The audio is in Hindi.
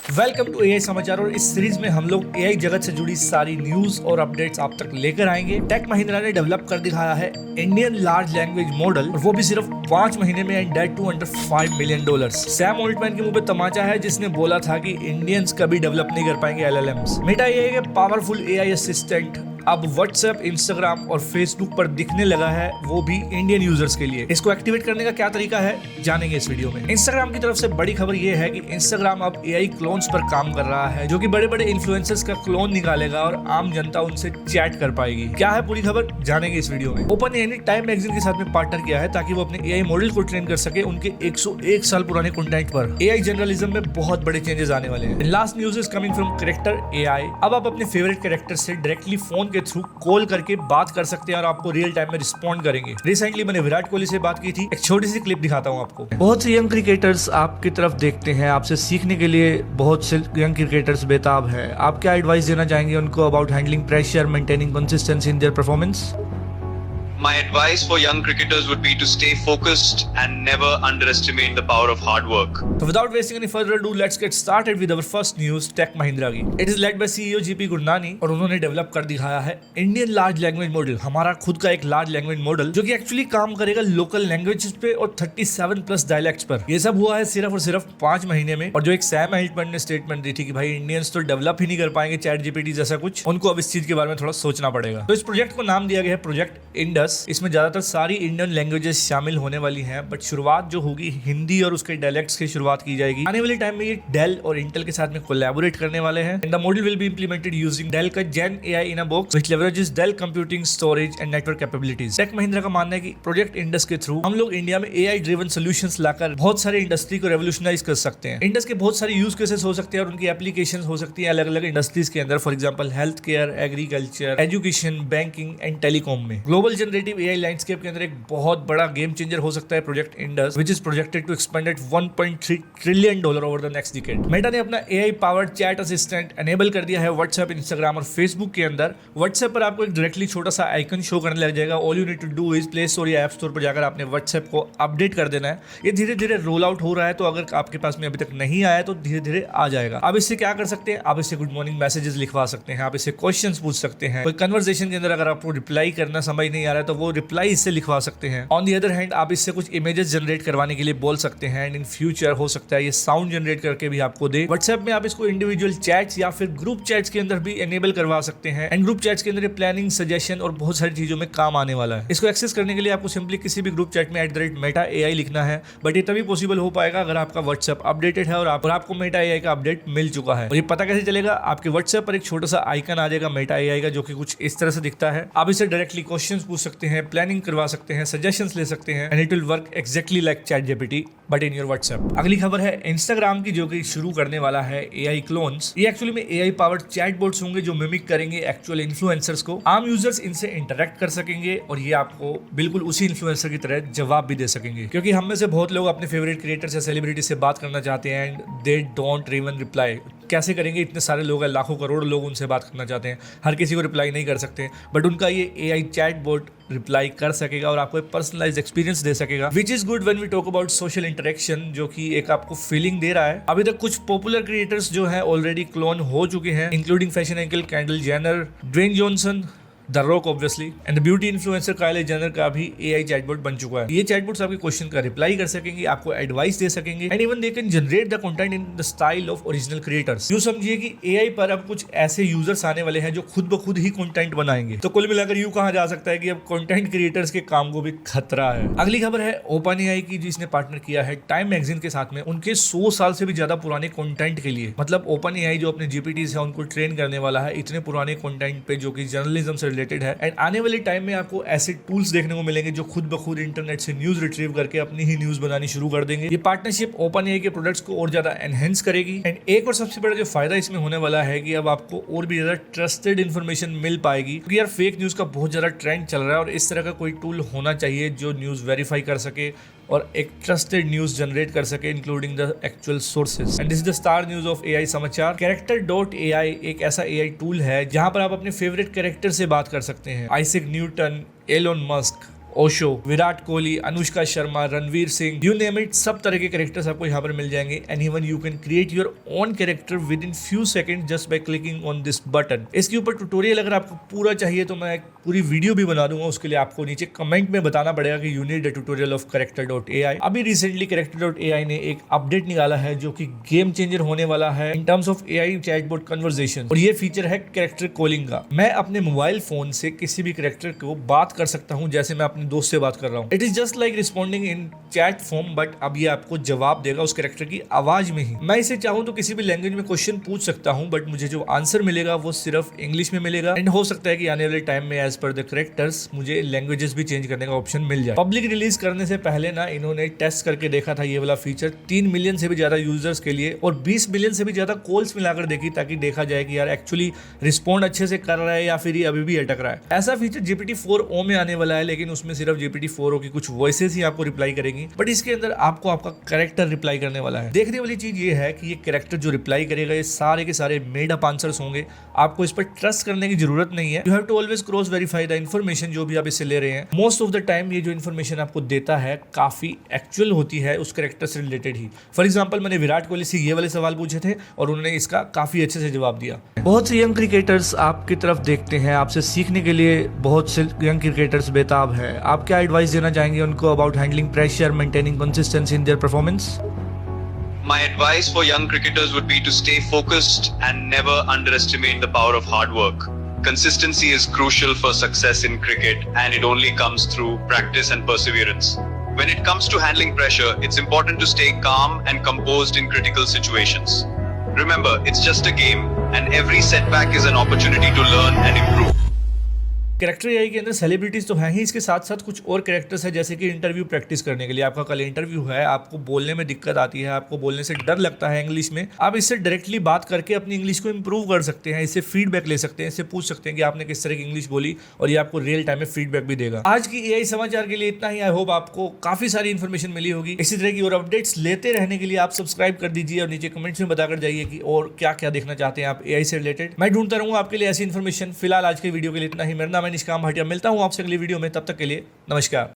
वेलकम टू एआई समाचार। और इस सीरीज में हम लोग एआई जगत से जुड़ी सारी न्यूज और अपडेट्स आप तक लेकर आएंगे। टेक महिंद्रा ने डेवलप कर दिखाया है इंडियन लार्ज लैंग्वेज मॉडल, और वो भी सिर्फ 5 महीने में, and that too under $5 million. Sam Altman के मुंह पे तमाचा है, जिसने बोला था कि इंडियंस कभी डेवलप नहीं कर पाएंगे एलएलएम्स। मेटा एआई के पावरफुल एआई असिस्टेंट अब व्हाट्सएप, इंस्टाग्राम और फेसबुक पर दिखने लगा है, वो भी इंडियन यूजर्स के लिए। इसको एक्टिवेट करने का क्या तरीका है, जानेंगे इस वीडियो में। इंस्टाग्राम की तरफ से बड़ी खबर ये है कि इंस्टाग्राम अब एआई क्लोन्स पर काम कर रहा है, जो कि बड़े बड़े इन्फ्लुएंसर्स का क्लोन निकालेगा और आम जनता उनसे चैट कर पाएगी। क्या है पूरी खबर, जानेंगे इस वीडियो में। ओपन एआई ने टाइम मैगजीन के साथ में पार्टनर किया है ताकि वो अपने एआई मॉडल को ट्रेन कर सके उनके 101 साल पुराने कंटेंट पर। एआई जर्नलिज्म में बहुत बड़े चेंजेस आने वाले हैं। Last news is coming from character AI. अब आप अपने फेवरेट कैरेक्टर से डायरेक्टली फोन के थ्रू कॉल करके बात कर सकते हैं और आपको रियल टाइम में रिस्पॉन्ड करेंगे। रिसेंटली मैंने विराट कोहली से बात की थी, एक छोटी सी क्लिप दिखाता हूं आपको। बहुत से यंग क्रिकेटर्स आपकी तरफ देखते हैं, आपसे सीखने के लिए बहुत से यंग क्रिकेटर्स बेताब है। आप क्या एडवाइस देना चाहेंगे उनको about handling pressure, maintaining consistency in their performance? My advice for young cricketers would be to stay focused and never underestimate the power of hard work. So without wasting any further ado, let's get started with our first news, Tech Mahindra की। It is led by CEO GP Gurnani, और उन्होंने डेवलप कर दिखाया है इंडियन लार्ज लैंग्वेज मॉडल, हमारा खुद का एक लार्ज लैंग्वेज मॉडल, जो कि एक्चुअली काम करेगा लोकल लैंग्वेजेस पे और 37+ डायलेक्ट्स पर। ये सब हुआ है सिर्फ और सिर्फ 5 महीने में। और जो एक सैम ऑल्टमैन ने स्टेटमेंट दी थी कि भाई इंडियंस तो डेवलप ही नहीं कर पाएंगे चैट जीपीटी जैसा कुछ, उनको अब इस चीज के बारे में थोड़ा सोचना पड़ेगा। तो इस प्रोजेक्ट को नाम दिया गया है प्रोजेक्ट इंडस। इसमें ज्यादातर सारी इंडियन लैंग्वेजेस शामिल होने वाली हैं, बट शुरुआत जो होगी हिंदी और उसके डायलेक्ट्स की शुरुआत की जाएगी। आने वाले टाइम में ये डेल और इंटेल के साथ में कोलैबोरेट करने वाले हैं। And the model will be implemented using Dell का Gen AI in a box which leverages Dell computing, storage and network capabilities. Tech Mahindra का मानना है कि प्रोजेक्ट इंडस के थ्रू हम लोग इंडिया में एआई ड्रिवन सॉल्यूशंस लाकर बहुत सारे इंडस्ट्री को रेवोल्यूशनाइज कर सकते हैं। इंडस के बहुत सारे यूज केसेस हो सकते हैं और उनकी एप्लीकेशंस हो सकती है अलग अलग इंडस्ट्रीज के अंदर, for example health care, agriculture, education, banking and telecom में। ग्लोबल जनरेटिव एआई लैंडस्केप के अंदर एक बहुत बड़ा गेम चेंजर हो सकता है project Indus, which is projected to expand at $1.3 trillion over the next decade. Meta ने अपना AI powered chat assistant enable कर दिया है व्हाट्सएप, इंस्टाग्राम और फेसबुक के अंदर। व्हाट्सएप पर आपको एक डायरेक्टली छोटा सा आइकन शो करने लग जाएगा। All you need to do is play store या ऐप स्टोर पर जाकर आपने व्हाट्सएप को अपडेट कर देना है। ये धीरे धीरे रोल आउट हो रहा है, तो अगर आपके पास में अभी तक नहीं आया तो धीरे धीरे आ जाएगा। आप इससे क्या कर सकते हैं, आप इससे गुड मॉर्निंग मैसेजेस लिखवा सकते हैं, आप इससे क्वेश्चंस पूछ सकते हैं। कोई कन्वर्सेशन के अंदर अगर आपको रिप्लाई करना समझ नहीं आ रहा है तो वो रिप्लाई इससे लिखवा सकते हैं। ऑन द अदर हैंड आप इससे कुछ इमेजेस जनरेट करवाने के लिए बोल सकते हैं, एंड इन फ्यूचर हो सकता है ये साउंड जनरेट करके भी आपको दे। व्हाट्सएप में आप इसको इंडिविजुअल चैट्स या फिर ग्रुप चैट्स के अंदर भी एनेबल करवा सकते हैं, एंड ग्रुप चैट्स के अंदर प्लानिंग, सजेशन और बहुत सारी चीजों में काम आने वाला है। इसको एक्सेस करने के लिए आपको सिंपली किसी भी ग्रुप चैट में @meta AI लिखना है, बट ये तभी पॉसिबल हो पाएगा अगर आपका व्हाट्सएप अपडेटेड है और आपको मेटा AI का अपडेट मिल चुका है। और ये पता कैसे चलेगा, आपके व्हाट्सएप पर एक छोटा सा आइकन आ जाएगा मेटा AI का, जो कि कुछ इस तरह से दिखता है। आप इससे डायरेक्टली क्वेश्चंस पूछ सकते हैं, प्लानिंग करवा सकते हैं, सजेशंस ले सकते हैं, and it will work exactly like ChatGPT but in your WhatsApp. अगली खबर है इंस्टाग्राम की, जो कि शुरू करने वाला है एआई क्लोन्स। ये एक्चुअली में एआई पावर्ड चैटबॉट्स होंगे जो मिमिक करेंगे एक्चुअल इन्फ्लुएंसर्स को। आम यूजर्स इनसे इंटरेक्ट कर सकेंगे और ये आपको बिल्कुल उसी इन्फ्लुएंसर की तरह जवाब भी दे सकेंगे, क्योंकि हम में से बहुत लोग अपने फेवरेट क्रिएटर्स या सेलिब्रिटी से बात करना चाहते हैं and they don't even reply. कैसे करेंगे, इतने सारे लोग हैं, लाखों करोड़ लोग उनसे बात करना चाहते हैं, हर किसी को रिप्लाई नहीं कर सकते, बट उनका ये एआई चैटबॉट रिप्लाई कर सकेगा और आपको एक पर्सनलाइज्ड एक्सपीरियंस दे सकेगा, which is good when we talk about social interaction, जो कि एक आपको फीलिंग दे रहा है। अभी तक कुछ पॉपुलर क्रिएटर्स जो है ऑलरेडी क्लोन हो चुके हैं, including fashion icon Kendall Jenner, Dwayne Johnson, the Rock obviously, and the beauty influencer Kylie Jenner का भी एआई चैटबॉट बन चुका है। ये चैटबॉट्स आपके क्वेश्चन का रिप्लाई कर सकेंगे, आपको एडवाइस दे सकेंगे, and even they can generate the content in the style of original creators. यूं समझिए कि एआई पर अब कुछ ऐसे यूजर्स आने वाले हैं जो खुद ब खुद ही कंटेंट बनाएंगे। तो कुल मिलाकर यूं कहा जा सकता है कि अब कंटेंट क्रिएटर्स के काम को भी खतरा है। अगली खबर है ओपन एआई की, जिसने पार्टनर किया है टाइम मैगजीन के साथ में उनके 100 साल से भी ज्यादा पुराने कंटेंट के लिए। मतलब ओपन एआई जो अपने जीपीटीज है उनको ट्रेन करने वाला है इतने पुराने कंटेंट पे जो कि जर्नलिज्म से रिलेटेड है। एंड आने वाले टाइम में आपको ऐसे टूल्स देखने को मिलेंगे जो खुद ब खुद इंटरनेट से न्यूज रिट्रीव करके अपनी ही न्यूज बनानी शुरू कर देंगे। ये पार्टनरशिप ओपन एआई के प्रोडक्ट्स को और ज्यादा एनहेंस करेगी। एंड एक और सबसे बड़ा जो फायदा इसमें होने वाला है कि अब आपको और भी ज्यादा ट्रस्टेड इन्फॉर्मेशन मिल पाएगी, क्योंकि यार फेक न्यूज का बहुत ज्यादा ट्रेंड चल रहा है और इस तरह का कोई टूल होना चाहिए जो न्यूज वेरीफाई कर सके और एक ट्रस्टेड न्यूज जनरेट कर सके, including the actual sources. And this is the star news of AI समाचार। Character.ai एक ऐसा एआई टूल है जहां पर आप अपने फेवरेट कैरेक्टर से बात कर सकते हैं। Isaac Newton, Elon Musk, Osho, Virat Kohli, Anushka Sharma, Ranveer Singh, you name it, सब तरह के कैरेक्टर्स आपको यहाँ पर मिल जाएंगे। And even you can create your own character within few second just by clicking on this button. इसके ऊपर ट्यूटोरियल अगर आपको पूरा चाहिए तो मैं एक पूरी वीडियो भी बना दूंगा, उसके लिए आपको नीचे कमेंट में बताना पड़ेगा कि you need a tutorial of character.ai। अभी रिसेंटली character.ai ने एक अपडेट निकाला है जो कि गेम चेंजर होने वाला है in terms of AI chatbot conversation, और ये फीचर है कैरेक्टर कॉलिंग का। मैं अपने मोबाइल फोन से किसी भी कैरेक्टर को बात कर सकता हूँ जैसे मैं अपने दोस्त से बात कर रहा हूँ। It is just like responding in chat form, but अब ये आपको जवाब देगा उस कैरेक्टर की आवाज में ही। मैं इसे चाहूँ तो किसी भी लैंग्वेज में क्वेश्चन पूछ सकता हूँ, बट मुझे जो आंसर मिलेगा वो सिर्फ इंग्लिश में मिलेगा। एंड हो सकता है कि आने वाले टाइम में एज पर द कैरेक्टर्स मुझे लैंग्वेजेस भी चेंज करने का ऑप्शन मिल जाए। पब्लिक रिलीज करने से पहले ना इन्होंने टेस्ट करके देखा था ये वाला फीचर 3 मिलियन से भी ज्यादा यूजर्स के लिए, और 20 मिलियन से भी ज्यादा कॉल्स मिलाकर देखी ताकि देखा जाए कि यार एक्चुअली रिस्पॉन्ड अच्छे से कर रहा है या फिर ये अभी भी अटक रहा है। ऐसा फीचर GPT-4o में आने वाला है, लेकिन उसमें सिर्फ GPT-4o की कुछ वॉइसेस ही आपको रिप्लाई करेंगी, बट इसके अंदर आपको आपका कैरेक्टर रिप्लाई करने वाला है। देखने वाली चीज ये है कि ये कैरेक्टर जो रिप्लाई करेगा ये सारे के सारे मेड अप आंसर्स होंगे। आपको इस पर ट्रस्ट करने की जरूरत नहीं है। You have to always cross verify the information जो भी आप इससे ले रहे हैं। मोस्ट ऑफ द टाइम ये जो इन्फॉर्मेशन आपको देता है काफी एक्चुअल होती है उस कैरेक्टर से रिलेटेड ही। फॉर एग्जाम्पल मैंने विराट कोहली से ये वाले सवाल पूछे थे और उन्होंने इसका काफी अच्छे से जवाब दिया। बहुत से यंग क्रिकेटर्स आपकी तरफ देखते हैं, आपसे सीखने के लिए बहुत से यंग क्रिकेटर्स बेताब है। आप क्या एडवाइस देना चाहेंगे उनको about handling pressure, maintaining consistency in their performance? My advice for young cricketers would be to stay focused and never underestimate the power of hard work. Consistency is crucial for success in cricket, and it only comes through practice and perseverance. When it comes to handling pressure, it's important to stay calm and composed in critical situations. Remember, it's just a game, and every setback is an opportunity to learn and improve. Character AI के अंदर सेलिब्रिटीज तो हैं ही, इसके साथ साथ कुछ और कैरेक्टर्स है जैसे कि इंटरव्यू प्रैक्टिस करने के लिए। आपका कल इंटरव्यू है, आपको बोलने में दिक्कत आती है, आपको बोलने से डर लगता है इंग्लिश में, आप इससे डायरेक्टली बात करके अपनी इंग्लिश को इंप्रूव कर सकते हैं। इससे फीडबैक ले सकते हैं, इससे पूछ सकते हैं कि आपने किस तरह की इंग्लिश बोली, और ये आपको रियल टाइम में फीडबैक भी देगा। आज की AI समाचार के लिए इतना ही। आई होप आपको काफी सारी इन्फॉर्मेशन मिली होगी। इसी तरह की और अपडेट्स लेते रहने के लिए आप सब्सक्राइब कर दीजिए और नीचे कमेंट्स में बताकर जाइए कि और क्या क्या देखना चाहते हैं आप AI से रिलेटेड। मैं ढूंढता रहूंगा आपके लिए ऐसी इन्फॉर्मेशन। फिलहाल आज के वीडियो के लिए इतना ही। मेरा नाम है निष्काम भाटिया, मिलता हूँ आपसे अगली वीडियो में। तब तक के लिए नमस्कार।